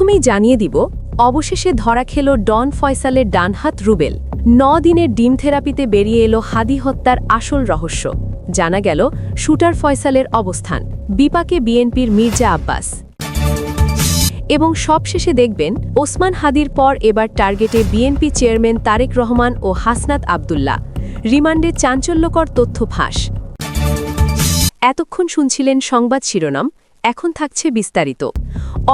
প্রথমেই জানিয়ে দিব, অবশেষে ধরা খেল ডন ফয়সালের ডানহাত রুবেল। 9 দিনের ডিম থেরাপিতে বেরিয়ে এলো হাদি হত্যার আসল রহস্য। জানা গেল শুটার ফয়সালের অবস্থান, বিপাকে বিএনপির মির্জা আব্বাস। এবং সবশেষে দেখবেন ওসমান হাদির পর এবার টার্গেটে বিএনপি চেয়ারম্যান তারেক রহমান ও হাসনাত আব্দুল্লাহ। রিমান্ডে চাঞ্চল্যকর তথ্য ফাঁস। এতক্ষণ শুনছিলেন সংবাদ শিরোনাম, এখন থাকছে বিস্তারিত।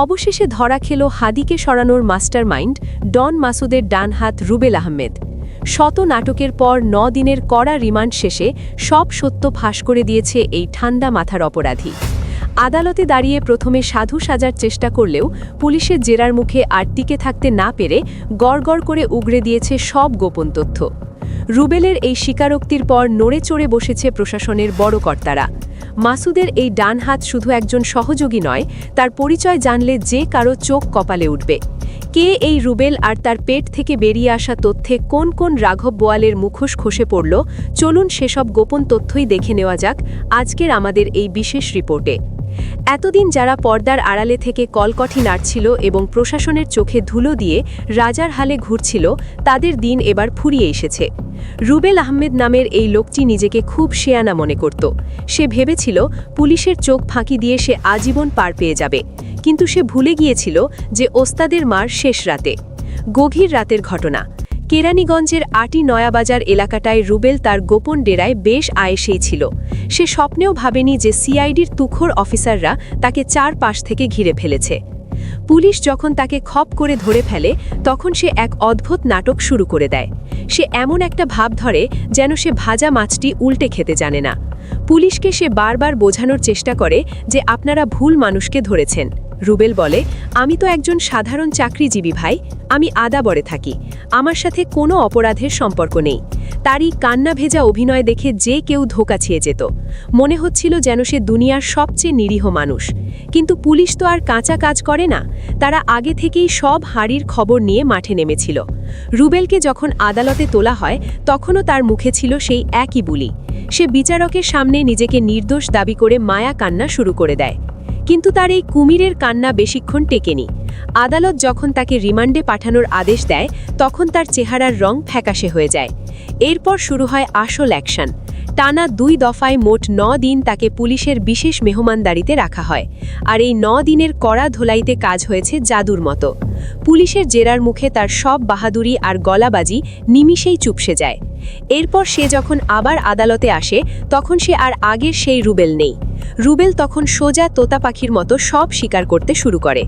অবশেষে ধরা খেল হাদিকে সরানোর মাস্টারমাইন্ড ডন মাসুদের ডানহাত রুবেল আহমেদ। শত নাটকের পর 9 দিনের কড়া রিমান্ড শেষে সব সত্য ফাঁস করে দিয়েছে এই ঠান্ডা মাথার অপরাধী। আদালতে দাঁড়িয়ে প্রথমে সাধু সাজার চেষ্টা করলেও পুলিশের জেরার মুখে আর টিকে থাকতে না পেরে গড়গড় করে উগরে দিয়েছে সব গোপন তথ্য। রুবেলের এই স্বীকারোক্তির পর নড়ে চড়ে বসেছে প্রশাসনের বড় কর্তারা। মাসুদের এই ডান হাত শুধু একজন সহযোগী নয়, তার পরিচয় জানলে যে কারো চোখ কপালে উঠবে। কে এই রুবেল আর তার পেট থেকে বেরিয়ে আসা তথ্যে কোন কোন রাঘব বোয়ালের মুখোশ খসে পড়ল, চলুন সেসব গোপন তথ্যই দেখে নেওয়া যাক আজকের আমাদের এই বিশেষ রিপোর্টে। এতদিন যারা পর্দার আড়ালে থেকে কলকঠি নাড়ছিল এবং প্রশাসনের চোখে ধুলো দিয়ে রাজার হালে ঘুরছিল, তাদের দিন এবার ফুরিয়ে এসেছে। রুবেল আহমেদ নামের এই লোকটি নিজেকে খুব শেয়ানা মনে করত। সে ভেবেছিল পুলিশের চোখ ফাঁকি দিয়ে সে আজীবন পার পেয়ে যাবে, কিন্তু সে ভুলে গিয়েছিল যে ওস্তাদের মার শেষ রাতে। গভীর রাতের ঘটনা। কেরানীগঞ্জের আটি নয়াবাজার এলাকাটায় রুবেল তার গোপন ডেরায় বেশ আয়েসেই ছিল। সে স্বপ্নেও ভাবেনি যে সিআইডির তুখোড় অফিসাররা তাকে চারপাশ থেকে ঘিরে ফেলেছে। পুলিশ যখন তাকে খপ করে ধরে ফেলে, তখন সে এক অদ্ভুত নাটক শুরু করে দেয়। সে এমন একটা ভাব ধরে যেন সে ভাজা মাছটি উল্টে খেতে জানে না। পুলিশকে সে বারবার বোঝানোর চেষ্টা করে যে আপনারা ভুল মানুষকে ধরেছেন। রুবেল বলে, আমি তো একজন সাধারণ চাকরিজীবী ভাই, আমি আদাবরে থাকি, আমার সাথে কোনো অপরাধের সম্পর্ক নেই। তারই কান্না ভেজা অভিনয় দেখে যে কেউ ধোঁকা ছিঁড়ে যেত। মনে হচ্ছিল যেন সে দুনিয়ার সবচেয়ে নিরীহ মানুষ। কিন্তু পুলিশ তো আর কাঁচা কাজ করে না, তারা আগে থেকেই সব হাঁড়ির খবর নিয়ে মাঠে নেমেছিল। রুবেলকে যখন আদালতে তোলা হয়, তখনও তার মুখে ছিল সেই একই বুলি। সে বিচারকের সামনে নিজেকে নির্দোষ দাবি করে মায়া কান্না শুরু করে দেয়। কিন্তু তার এই কুমিরের কান্না বেশিক্ষণ টেকেনি। আদালত যখন তাকে রিমান্ডে পাঠানোর আদেশ দেয়, তখন তার চেহারার রং ফ্যাকাশে হয়ে যায়। এরপর শুরু হয় আসল অ্যাকশন। টানা 2 দফায় মোট 9 দিন তাকে পুলিশের বিশেষ মেহমানদারিতে রাখা হয়। আর এই 9 দিনের কড়া ধোলাইতে কাজ হয়েছে জাদুর মতো। পুলিশের জেরার মুখে তার সব বাহাদুরি আর গলাবাজি নিমিষেই চুপসে যায়। এরপর সে যখন আবার আদালতে আসে, তখন সে আর আগের সেই রুবেল নেই। রুবেল তখন সোজা তোতা পাখির মতো সব স্বীকার করতে শুরু করে।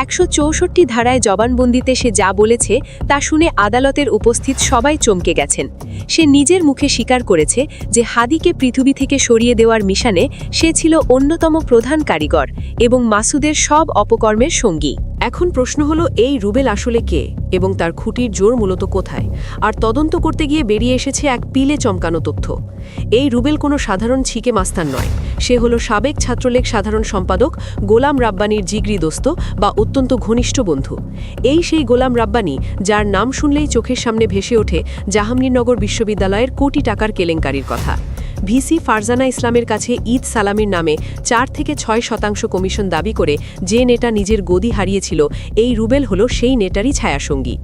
164 ধারায় জবানবন্দিতে সে যা বলেছে তা শুনে আদালতের উপস্থিত সবাই চমকে গেছেন। সে নিজের মুখে স্বীকার করেছে যে হাদিকে পৃথিবী থেকে সরিয়ে দেওয়ার মিশনে সে ছিল অন্যতম প্রধান কারিগর এবং মাসুদের সব অপকর্মের সঙ্গী। এখন প্রশ্ন হলো, এই রুবেল আসলে কে এবং তার খুঁটির জোর মূলত কোথায়? আর তদন্ত করতে গিয়ে বেরিয়ে এসেছে এক পিলে চমকানো তথ্য। এই রুবেল কোনো সাধারণ ছিকে মাস্তান নয়। সে হলো সাবেক ছাত্রলীগ সাধারণ সম্পাদক গোলাম রাব্বানির জিগরি দোস্ত বা অত্যন্ত ঘনিষ্ঠ বন্ধু। এই সেই গোলাম রাব্বানি যার নাম শুনলেই চোখের সামনে ভেসে ওঠে জাহাঙ্গীরনগর বিশ্ববিদ্যালয়ের কোটি টাকার কেলেঙ্কারির কথা। ভিসি ফারজানা ইসলামের কাছে ঈদ সালামির নামে 4 থেকে 6% কমিশন দাবি করে যে নেতা নিজের গদি হারিয়েছিল, এই রুবেল হলো সেই নেটারই ছায়াসঙ্গী।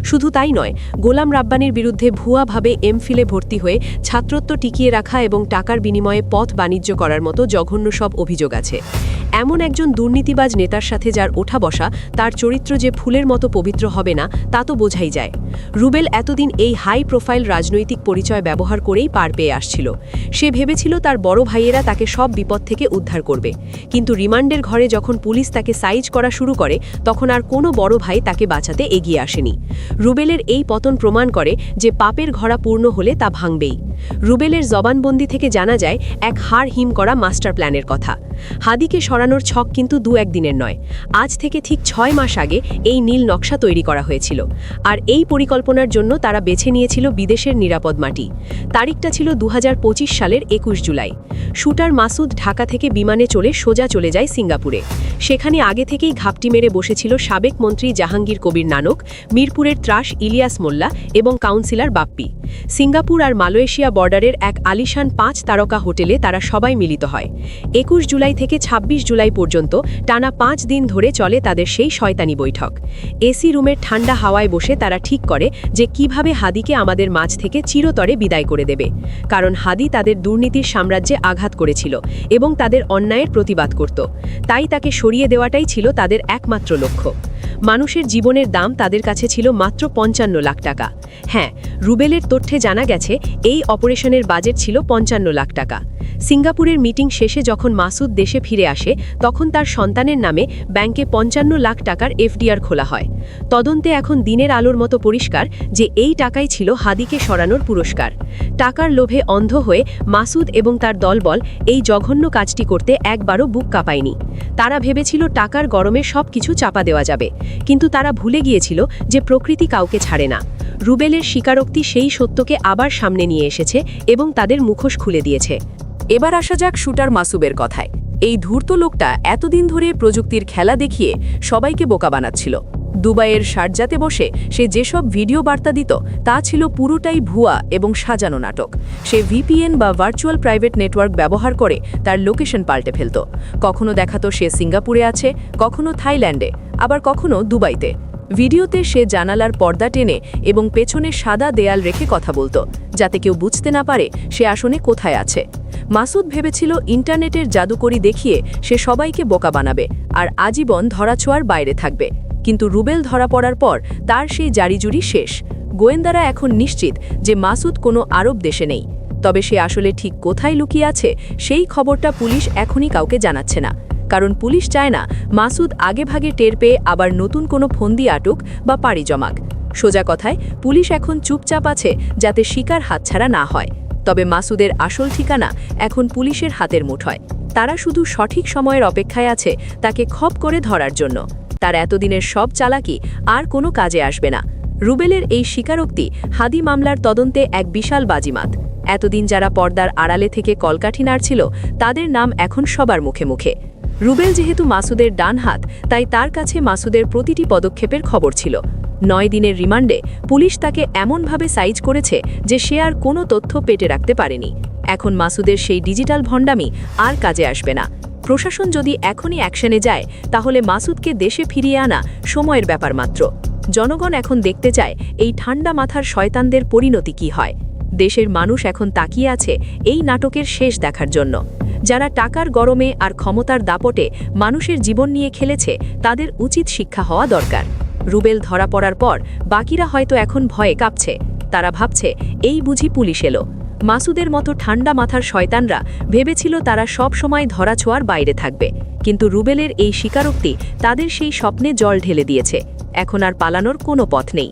শুধু তাই নয়, গোলাম রাব্বানির বিরুদ্ধে ভুয়াভাবে এমফিলে ভর্তি হয়ে ছাত্রত্ব টিকিয়ে রাখা এবং টাকার বিনিময়ে পথ বাণিজ্য করার মতো জঘন্য সব অভিযোগ আছে। এমন একজন দুর্নীতিবাজ নেতার সাথে যার ওঠা বসা, তার চরিত্র যে ফুলের মতো পবিত্র হবে না তা তো বোঝাই যায়। রুবেল এতদিন এই হাই প্রোফাইল রাজনৈতিক পরিচয় ব্যবহার করেই পার পেয়ে আসছিল। সে ভেবেছিল তার বড় ভাইয়েরা তাকে সব বিপদ থেকে উদ্ধার করবে। কিন্তু রিমান্ডের ঘরে যখন পুলিশ তাকে সাইজ করা শুরু করে, তখন আর কোনো বড় ভাই তাকে বাঁচাতে এগিয়ে আসেনি। রুবেলের এই পতন প্রমাণ করে যে পাপের ঘড়া পূর্ণ হলে তা ভাঙবেই। রুবেলের জবানবন্দি থেকে জানা যায় এক হাড় হিম করা মাস্টার প্ল্যানের কথা। হাদিকে সরানোর ছক কিন্তু 2-1 দিনের নয়। আজ থেকে ঠিক 6 মাস আগে এই নীল নকশা তৈরি করা হয়েছিল। আর এই পরিকল্পনার জন্য তারা বেছে নিয়েছিল বিদেশের নিরাপদ মাটি। তারিখটা ছিল 2025 সালের ২১ জুলাই শুটার মাসুদ ঢাকা থেকে বিমানে চলে সোজা চলে যায় সিঙ্গাপুরে। সেখানে আগে থেকেই ঘাপটি মেরে বসেছিল সাবেক মন্ত্রী জাহাঙ্গীর কবির নানক, মিরপুরের ত্রাস ইলিয়াস মোল্লা এবং কাউন্সিলর বাপ্পি। সিঙ্গাপুর আর মালয়েশিয়া বর্ডারের এক আলিশান ৫ তারকা হোটেলে তারা সবাই মিলিত হয়। ২১ জুলাই থেকে ২৬ জুলাই পর্যন্ত টানা ৫ দিন ধরে চলে তাদের সেই শয়তানি বৈঠক। এসি রুমের ঠান্ডা হাওয়ায় বসে তারা ঠিক করে যে কিভাবে হাদিকে আমাদের মাঝ থেকে চিরতরে বিদায় করে দেবে। কারণ হাদি তাদের দুর্নীতির সাম্রাজ্যে আঘাত করেছিল এবং তাদের অন্যায়ের প্রতিবাদ করত। তাই তাকে সরিয়ে দেওয়াটাই ছিল তাদের একমাত্র লক্ষ্য। মানুষের জীবনের দাম তাদের কাছে ছিল মাত্র ৫৫ লাখ টাকা। হ্যাঁ, রুবেলের তথ্যে জানা গেছে এই অপারেশনের বাজেট ছিল ৫৫ লাখ টাকা। সিঙ্গাপুরের মিটিং শেষে যখন মাসুদ দেশে ফিরে আসে তখন তার সন্তানের নামে ব্যাংকে ৫৫ লাখ টাকার এফডিআর খোলা হয়। তদন্তে এখন দিনের আলোর মতো পরিষ্কার যে এই টাকাই ছিল হাদিকে সরানোর পুরস্কার। টাকার লোভে অন্ধ হয়ে মাসুদ এবং তার দলবল এই জঘন্য কাজটি করতে একবারও বুক কাঁপায়নি। তারা ভেবেছিল টাকার গরমে সব কিছু চাপা দেওয়া যাবে, কিন্তু তারা ভুলে গিয়েছিল যে প্রকৃতি কাউকে ছাড়ে না। রুবেলের স্বীকারোক্তি সেই সত্যকে আবার সামনে নিয়ে এসেছে এবং তাদের মুখোশ খুলে দিয়েছে। এবার আসা যাক শুটার মাসুবের কথায়। এই ধূর্ত লোকটা এতদিন ধরে প্রযুক্তির খেলা দেখিয়ে সবাইকে বোকা বানাচ্ছিল। দুবাইয়ের শারজাতে বসে সে যেসব ভিডিও বার্তা দিত তা ছিল পুরোটাই ভুয়া এবং সাজানো নাটক। সে ভিপিএন বা ভার্চুয়াল প্রাইভেট নেটওয়ার্ক ব্যবহার করে তার লোকেশন পাল্টে ফেলত। কখনো দেখাতো সে সিঙ্গাপুরে আছে, কখনো থাইল্যান্ডে, আবার কখনো দুবাইতে। ভিডিওতে সে জানালার পর্দা টেনে এবং পেছনে সাদা দেয়াল রেখে কথা বলতো, যাতে কেউ বুঝতে না পারে সে আসলে কোথায় আছে। মাসুদ ভেবেছিল ইন্টারনেটের জাদুকরি দেখিয়ে সে সবাইকে বোকা বানাবে আর আজীবন ধরাছোঁয়ার বাইরে থাকবে। কিন্তু রুবেল ধরা পড়ার পর তার সেই জারিজুরি শেষ। গোয়েন্দারা এখন নিশ্চিত যে মাসুদ কোনো আরব দেশে নেই। তবে সে আসলে ঠিক কোথায় লুকিয়ে আছে সেই খবরটা পুলিশ এখনই কাউকে জানাচ্ছে না। কারণ পুলিশ চায় না মাসুদ আগেভাগে টের পেয়ে আবার নতুন কোনো ফন্দি আটুক বা পাড়ি জমাক। সোজা কথায় পুলিশ এখন চুপচাপ আছে যাতে শিকার হাতছাড়া না হয়। তবে মাসুদের আসল ঠিকানা এখন পুলিশের হাতের মুঠোয়। তারা শুধু সঠিক সময়ের অপেক্ষায় আছে তাকে খপ করে ধরার জন্য। তার এতদিনের সব চালাকি আর কোনো কাজে আসবে না। রুবেলের এই স্বীকারোক্তি হাদি মামলার তদন্তে এক বিশাল বাজিমাত। এতদিন যারা পর্দার আড়ালে থেকে কলকাঠি নাড়ছিল তাদের নাম এখন সবার মুখে মুখে। রুবেল যেহেতু মাসুদের ডান হাত, তাই তার কাছে মাসুদের প্রতিটি পদক্ষেপের খবর ছিল। ৯ দিনের রিমান্ডে পুলিশ তাকে এমনভাবে সাইজ করেছে যে সে আর কোনো তথ্য পেটে রাখতে পারেনি। এখন মাসুদের সেই ডিজিটাল ভণ্ডামি আর কাজে আসবে না। প্রশাসন যদি এখনই অ্যাকশনে যায় তাহলে মাসুদকে দেশে ফিরিয়ে আনা সময়ের ব্যাপার মাত্র। জনগণ এখন দেখতে চায় এই ঠান্ডা মাথার শয়তানদের পরিণতি কি হয়। দেশের মানুষ এখন তাকিয়ে আছে এই নাটকের শেষ দেখার জন্য। যারা টাকার গরমে আর ক্ষমতার দাপটে মানুষের জীবন নিয়ে খেলেছে তাদের উচিত শিক্ষা হওয়া দরকার। রুবেল ধরা পড়ার পর বাকিরা হয়তো এখন ভয়ে কাঁপছে। তারা ভাবছে এই বুঝি পুলিশ এলো। মাসুদের মতো ঠান্ডা মাথার শয়তানরা ভেবেছিল তারা সব সময় ধরাছোঁয়ার বাইরে থাকবে, কিন্তু রুবেলের এই স্বীকারোক্তি তাদের সেই স্বপ্নে জল ঢেলে দিয়েছে। এখন আর পালানোর কোনো পথ নেই।